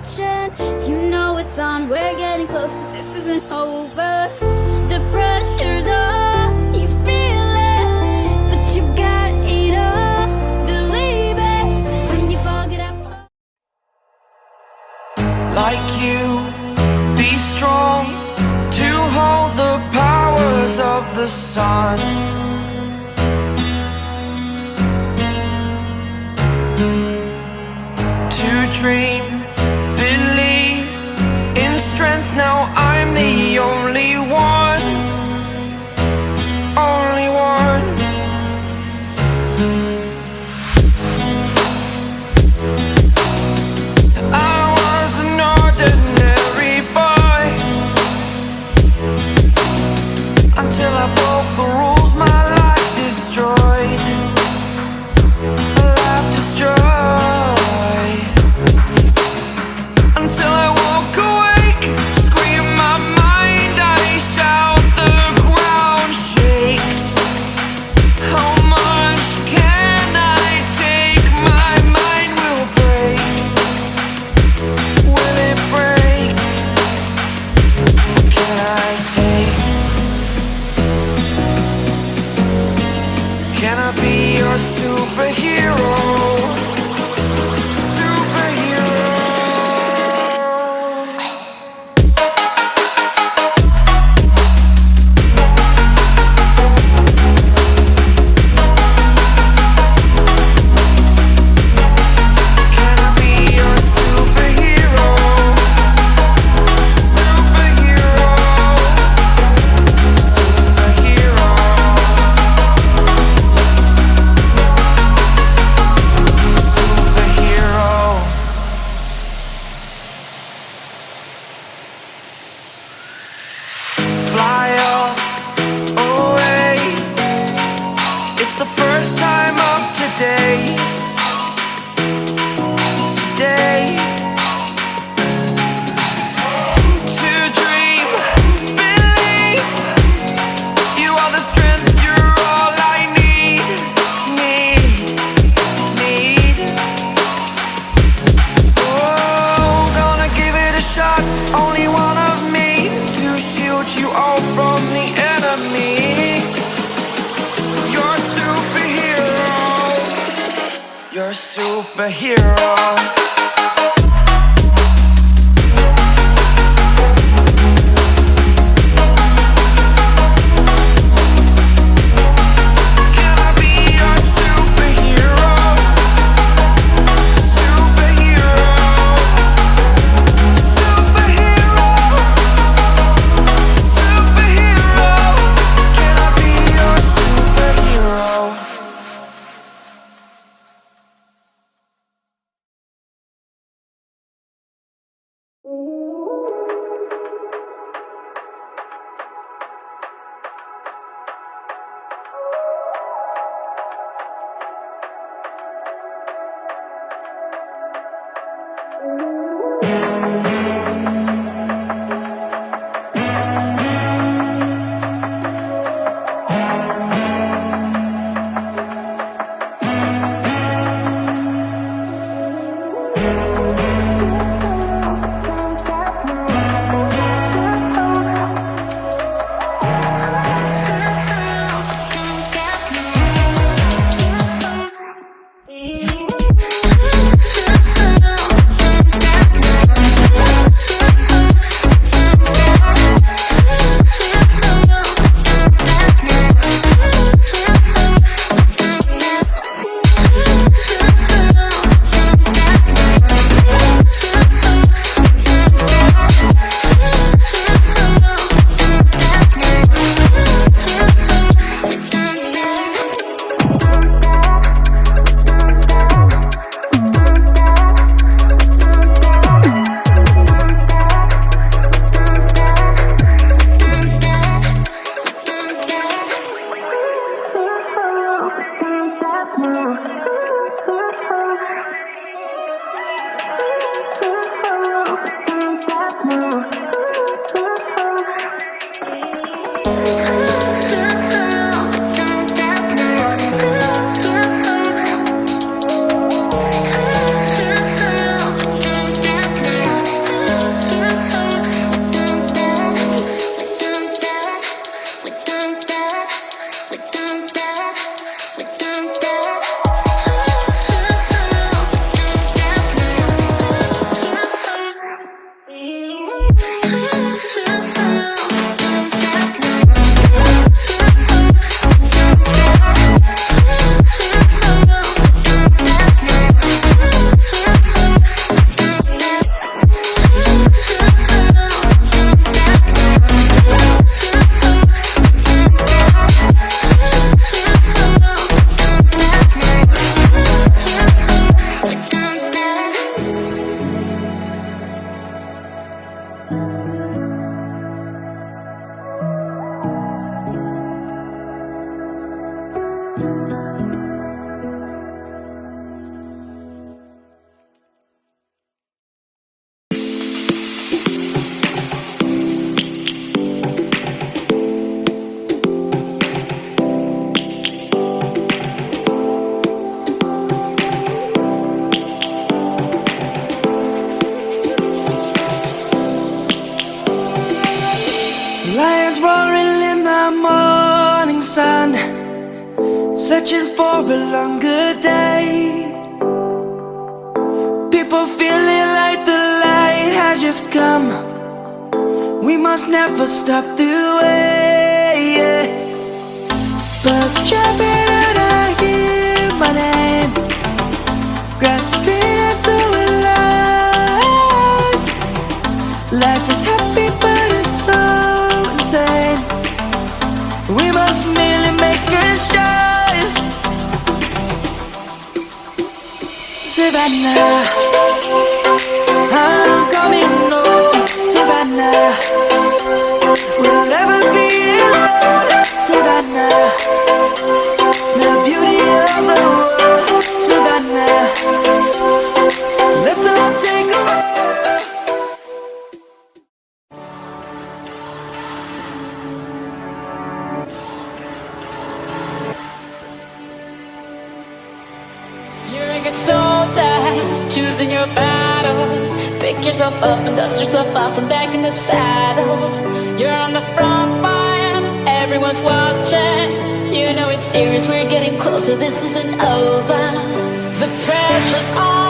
direction. You know it's on, we're getting closer, this isn't over. The pressure's on, you feel it, but you got it all. Believe it, 'cause when you fall, get up. Like you, be strong to hold the powers of the sun. To dream, believe in strength. Now I'm the only one, only one. I was an ordinary boy until I broke the rules. My life destroyed, my life destroyed. Until I walk awake, scream my mind, I shout, the ground shakes. How much can I take? My mind will break. Will it break? Can I take? Can I be your superhero? Fly up, away. It's the first time of today. Today. To dream, believe. You are the strength, you're all I need. Need. Oh, gonna give it a shot. Only one of me to shield you all from the enemy. You're a superhero. You're a superhero. sun, searching for a longer day. People feeling like the light has just come. We must never stop the way. Birds chirping and I hear my name, grasping into a life. Life is happy but it's so insane. We must merely make a start. Savannah, I'm coming home. Savannah, we'll never be alone. Savannah, the beauty of the world. Savannah, let's all take a ride. You're a good soldier, choosing your battles. Pick yourself up and dust yourself off and back in the saddle. You're on the front line, everyone's watching. You know it's serious, we're getting closer, this isn't over. The pressure's on.